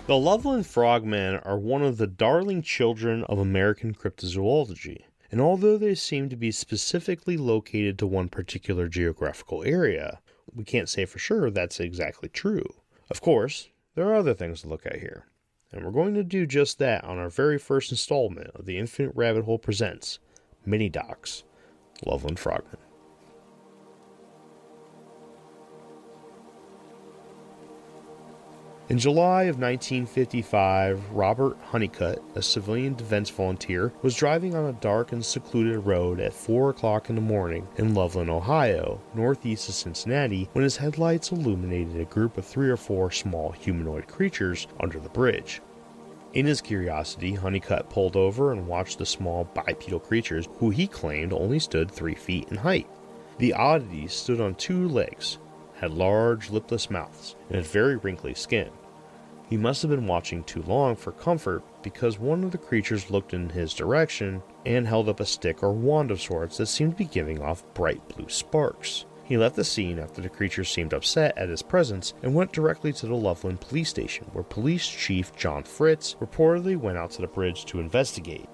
The Loveland Frogmen are one of the darling children of American Cryptozoology, and although they seem to be specifically located to one particular geographical area, we can't say for sure that's exactly true. Of course, there are other things to look at here, and we're going to do just that on our very first installment of the Infinite Rabbit Hole Presents Mini Docs, Loveland Frogmen. In July of 1955, Robert Honeycutt, a civilian defense volunteer, was driving on a dark and secluded road at 4 o'clock in the morning in Loveland, Ohio, northeast of Cincinnati, when his headlights illuminated a group of 3 or 4 small humanoid creatures under the bridge. In his curiosity, Honeycutt pulled over and watched the small bipedal creatures, who he claimed only stood 3 feet in height. The oddities stood on 2 legs, had large lipless mouths, and had very wrinkly skin. He must have been watching too long for comfort, because one of the creatures looked in his direction and held up a stick or wand of sorts that seemed to be giving off bright blue sparks. He left the scene after the creature seemed upset at his presence and went directly to the Loveland police station, where Police Chief John Fritz reportedly went out to the bridge to investigate.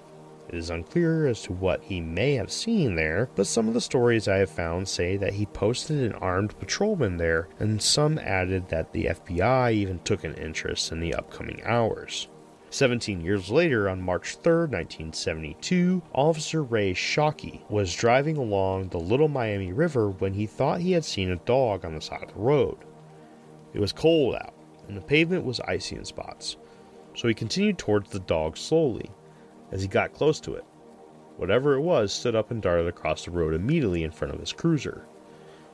It is unclear as to what he may have seen there, but some of the stories I have found say that he posted an armed patrolman there, and some added that the FBI even took an interest in the upcoming hours. 17 years later, on March 3, 1972, Officer Ray Shockey was driving along the Little Miami River when he thought he had seen a dog on the side of the road. It was cold out, and the pavement was icy in spots, so he continued towards the dog slowly. As he got close to it, whatever it was stood up and darted across the road immediately in front of his cruiser.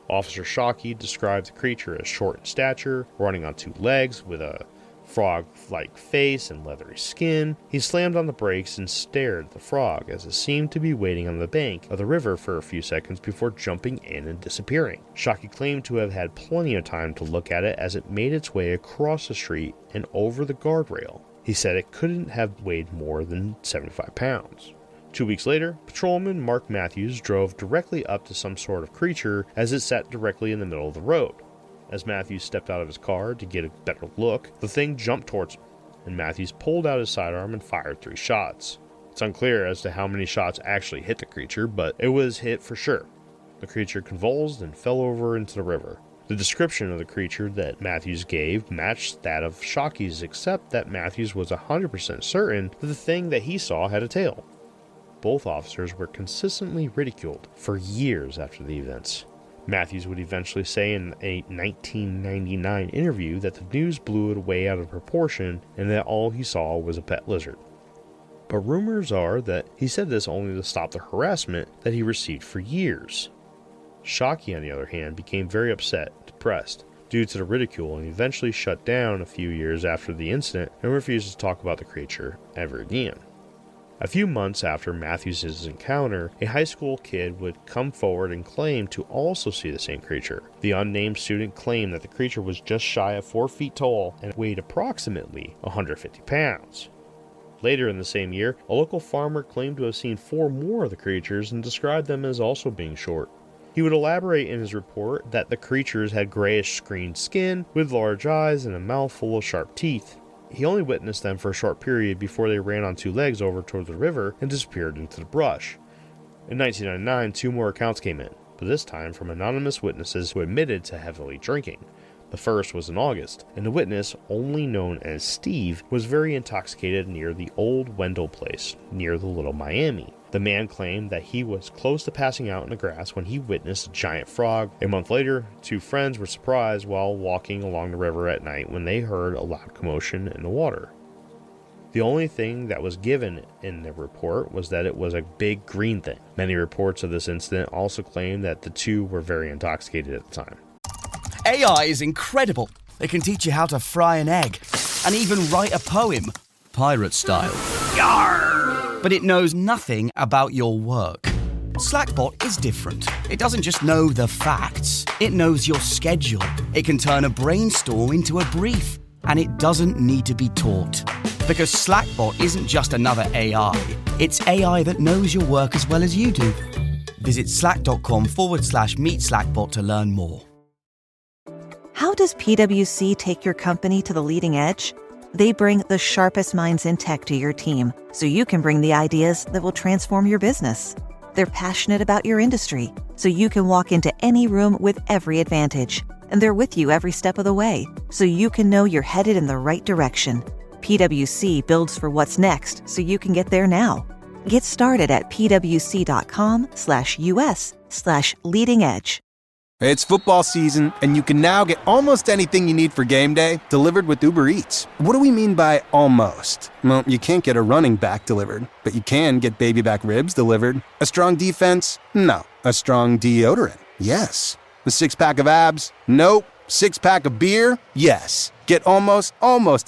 Officer Shockey described the creature as short in stature, running on 2 legs, with a frog-like face and leathery skin. He slammed on the brakes and stared at the frog as it seemed to be waiting on the bank of the river for a few seconds before jumping in and disappearing. Shockey claimed to have had plenty of time to look at it as it made its way across the street and over the guardrail. He said it couldn't have weighed more than 75 pounds. 2 weeks later, Patrolman Mark Matthews drove directly up to some sort of creature as it sat directly in the middle of the road. As Matthews stepped out of his car to get a better look, the thing jumped towards him, and Matthews pulled out his sidearm and fired 3 shots. It's unclear as to how many shots actually hit the creature, but it was hit for sure. The creature convulsed and fell over into the river. The description of the creature that Matthews gave matched that of Shockey's, except that Matthews was 100% certain that the thing that he saw had a tail. Both officers were consistently ridiculed for years after the events. Matthews would eventually say in a 1999 interview that the news blew it way out of proportion and that all he saw was a pet lizard. But rumors are that he said this only to stop the harassment that he received for years. Shockey, on the other hand, became very upset, depressed, due to the ridicule, and eventually shut down a few years after the incident and refused to talk about the creature ever again. A few months after Matthews' encounter, a high school kid would come forward and claim to also see the same creature. The unnamed student claimed that the creature was just shy of 4 feet tall and weighed approximately 150 pounds. Later in the same year, a local farmer claimed to have seen 4 more of the creatures and described them as also being short. He would elaborate in his report that the creatures had grayish-green skin with large eyes and a mouth full of sharp teeth. He only witnessed them for a short period before they ran on 2 legs over toward the river and disappeared into the brush. In 1999, 2 more accounts came in, but this time from anonymous witnesses who admitted to heavily drinking. The first was in August, and the witness, only known as Steve, was very intoxicated near the old Wendell place, near the Little Miami. The man claimed that he was close to passing out in the grass when he witnessed a giant frog. A month later, 2 friends were surprised while walking along the river at night when they heard a loud commotion in the water. The only thing that was given in the report was that it was a big green thing. Many reports of this incident also claim that the 2 were very intoxicated at the time. AI is incredible. It can teach you how to fry an egg and even write a poem, pirate style. Yarr! But it knows nothing about your work. Slackbot is different. It doesn't just know the facts. It knows your schedule. It can turn a brainstorm into a brief. And it doesn't need to be taught. Because Slackbot isn't just another AI. It's AI that knows your work as well as you do. Visit slack.com/meet Slackbot to learn more. How does PwC take your company to the leading edge? They bring the sharpest minds in tech to your team, so you can bring the ideas that will transform your business. They're passionate about your industry, so you can walk into any room with every advantage. And they're with you every step of the way, so you can know you're headed in the right direction. PwC builds for what's next, so you can get there now. Get started at pwc.com/us/leading edge. It's football season, and you can now get almost anything you need for game day delivered with Uber Eats. What do we mean by almost? Well, you can't get a running back delivered, but you can get baby back ribs delivered. A strong defense? No. A strong deodorant? Yes. A six-pack of abs? Nope. Six-pack of beer? Yes. Get almost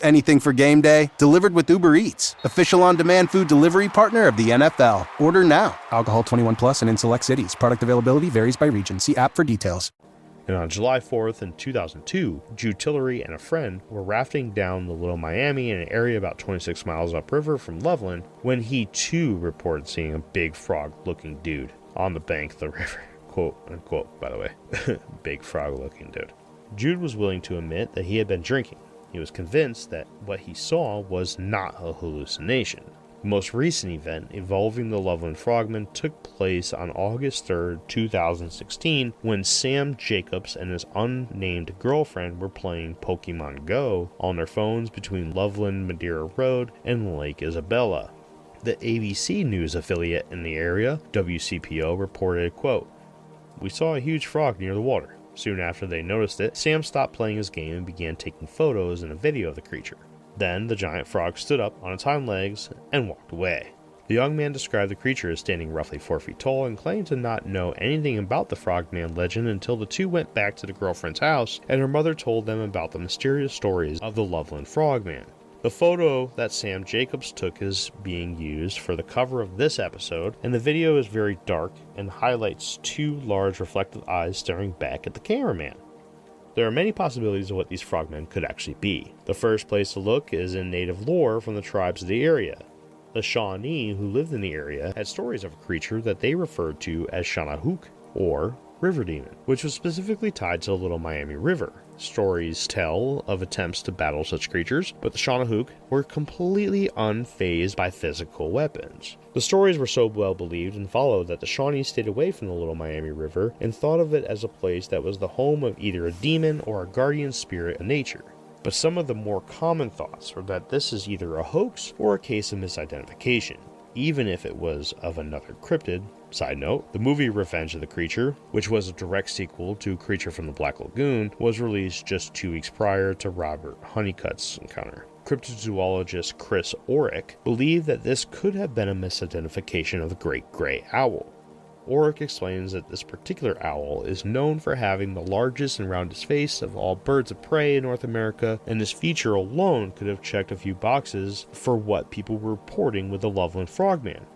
anything for game day delivered with Uber Eats, official on-demand food delivery partner of the NFL. Order now. Alcohol 21 plus and in select cities. Product availability varies by region. See app for details. And on July 4th in 2002, Jude Tillery and a friend were rafting down the Little Miami in an area about 26 miles upriver from Loveland when he too reported seeing a big frog-looking dude on the bank of the river. Quote unquote, by the way. Big frog-looking dude. Jude was willing to admit that he had been drinking. He was convinced that what he saw was not a hallucination. The most recent event involving the Loveland Frogmen took place on August 3rd, 2016, when Sam Jacobs and his unnamed girlfriend were playing Pokemon Go on their phones between Loveland Madeira Road and Lake Isabella. The ABC News affiliate in the area, WCPO, reported, quote, "We saw a huge frog near the water. Soon after they noticed it, Sam stopped playing his game and began taking photos and a video of the creature. Then the giant frog stood up on its hind legs and walked away." The young man described the creature as standing roughly 4 feet tall and claimed to not know anything about the Frogman legend until the two went back to the girlfriend's house and her mother told them about the mysterious stories of the Loveland Frogman. The photo that Sam Jacobs took is being used for the cover of this episode, and the video is very dark and highlights two large reflective eyes staring back at the cameraman. There are many possibilities of what these frogmen could actually be. The first place to look is in native lore from the tribes of the area. The Shawnee who lived in the area had stories of a creature that they referred to as Shanahook, or River Demon, which was specifically tied to the Little Miami River. Stories tell of attempts to battle such creatures, but the Shanahook were completely unfazed by physical weapons. The stories were so well believed and followed that the Shawnee stayed away from the Little Miami River and thought of it as a place that was the home of either a demon or a guardian spirit of nature. But some of the more common thoughts are that this is either a hoax or a case of misidentification, even if it was of another cryptid. Side note, the movie Revenge of the Creature, which was a direct sequel to Creature from the Black Lagoon, was released just 2 weeks prior to Robert Honeycutt's encounter. Cryptozoologist Chris Orrick believed that this could have been a misidentification of the Great Gray Owl. Orrick explains that this particular owl is known for having the largest and roundest face of all birds of prey in North America, and this feature alone could have checked a few boxes for what people were reporting with the Loveland Frogman.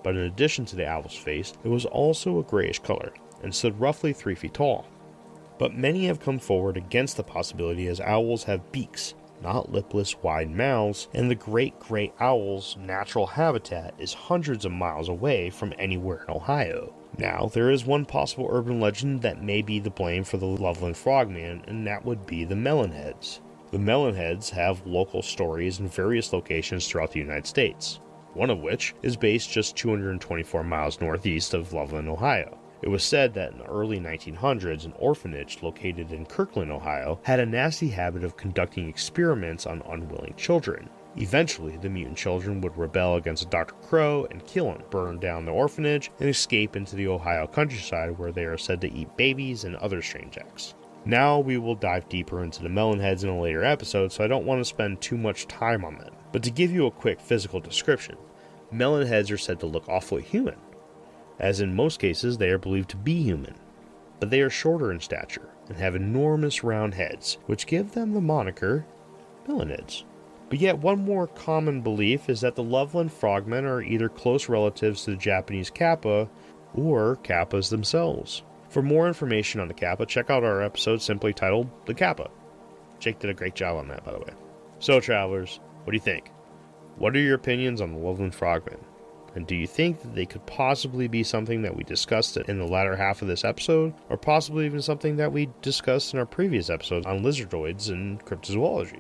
But in addition to the owl's face, it was also a grayish color, and stood roughly 3 feet tall. But many have come forward against the possibility, as owls have beaks, not lipless wide mouths, and the great gray owl's natural habitat is hundreds of miles away from anywhere in Ohio. Now, there is one possible urban legend that may be the blame for the Loveland Frogman, and that would be the Melonheads. The Melonheads have local stories in various locations throughout the United States, one of which is based just 224 miles northeast of Loveland, Ohio. It was said that in the early 1900s, an orphanage located in Kirkland, Ohio, had a nasty habit of conducting experiments on unwilling children. Eventually, the mutant children would rebel against Dr. Crow and kill him, burn down the orphanage, and escape into the Ohio countryside, where they are said to eat babies and other strange acts. Now we will dive deeper into the Melonheads in a later episode, so I don't want to spend too much time on them. But to give you a quick physical description, Melonheads are said to look awfully human, as in most cases they are believed to be human, but they are shorter in stature and have enormous round heads, which give them the moniker Melonheads. But yet one more common belief is that the Loveland Frogmen are either close relatives to the Japanese Kappa or Kappas themselves. For more information on the Kappa, check out our episode simply titled The Kappa. Jake did a great job on that, by the way. So travelers, what do you think? What are your opinions on the Loveland Frogmen? And do you think that they could possibly be something that we discussed in the latter half of this episode, or possibly even something that we discussed in our previous episodes on lizardoids and cryptozoology?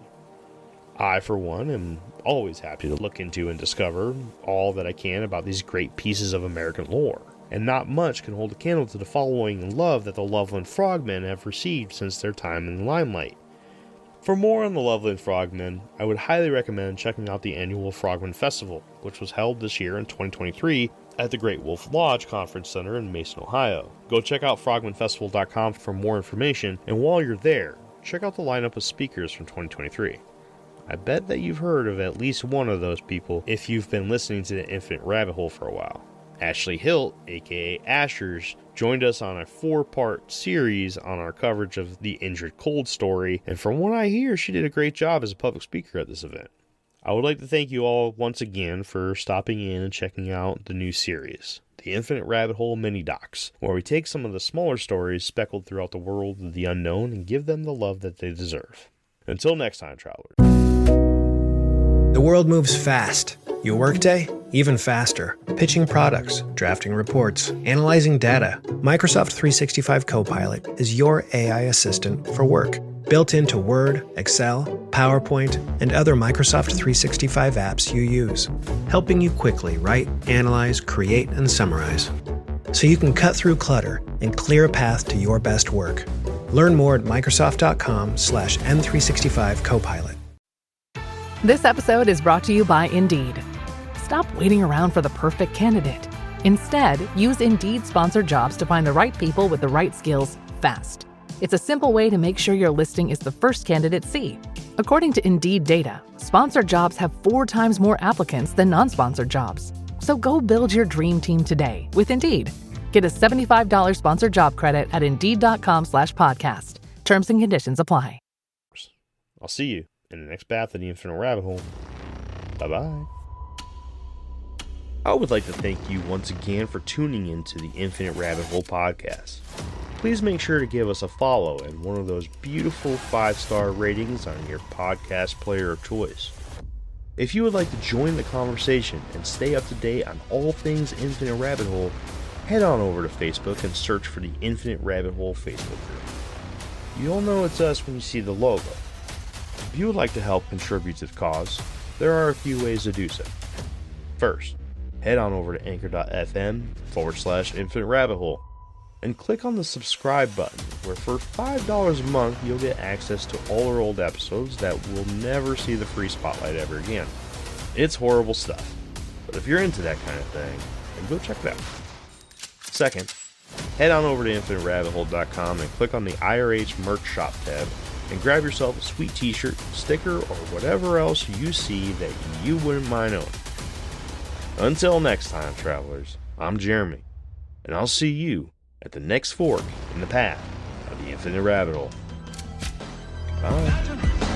I, for one, am always happy to look into and discover all that I can about these great pieces of American lore, and not much can hold a candle to the following and love that the Loveland Frogmen have received since their time in the limelight. For more on the Loveland Frogmen, I would highly recommend checking out the annual Frogmen Festival, which was held this year in 2023 at the Great Wolf Lodge Conference Center in Mason, Ohio. Go check out frogmanfestival.com for more information, and while you're there, check out the lineup of speakers from 2023. I bet that you've heard of at least one of those people if you've been listening to the Infinite Rabbit Hole for a while. Ashley Hilt, aka Ashers, joined us on a 4-part series on our coverage of the Injured Cold story, and from what I hear, she did a great job as a public speaker at this event. I would like to thank you all once again for stopping in and checking out the new series, the Infinite Rabbit Hole Mini-Docs, where we take some of the smaller stories speckled throughout the world of the unknown and give them the love that they deserve. Until next time, travelers. The world moves fast. Your workday? Even faster. Pitching products, drafting reports, analyzing data. Microsoft 365 Copilot is your AI assistant for work. Built into Word, Excel, PowerPoint, and other Microsoft 365 apps you use. Helping you quickly write, analyze, create, and summarize. So you can cut through clutter and clear a path to your best work. Learn more at Microsoft.com/M365 Copilot. This episode is brought to you by Indeed. Stop waiting around for the perfect candidate. Instead, use Indeed sponsored jobs to find the right people with the right skills fast. It's a simple way to make sure your listing is the first candidates see. According to Indeed data, sponsored jobs have 4 times more applicants than non-sponsored jobs. So go build your dream team today with Indeed. Get a $75 sponsored job credit at Indeed.com/podcast. Terms and conditions apply. I'll see you in the next bath of the Infinite Rabbit Hole. Bye-bye. I would like to thank you once again for tuning into the Infinite Rabbit Hole podcast. Please make sure to give us a follow and one of those beautiful 5-star ratings on your podcast player of choice. If you would like to join the conversation and stay up to date on all things Infinite Rabbit Hole, head on over to Facebook and search for the Infinite Rabbit Hole Facebook group. You'll know it's us when you see the logo. If you would like to help contribute to the cause, there are a few ways to do so. First, head on over to anchor.fm/Infinite Rabbit Hole and click on the subscribe button, where for $5 a month you'll get access to all our old episodes that will never see the free spotlight ever again. It's horrible stuff, but if you're into that kind of thing, then go check it out. Second, head on over to InfiniteRabbitHole.com and click on the IRH Merch Shop tab and grab yourself a sweet t-shirt, sticker, or whatever else you see that you wouldn't mind owning. Until next time, travelers, I'm Jeremy, and I'll see you at the next fork in the path of the Infinite Rabbit Hole. Bye.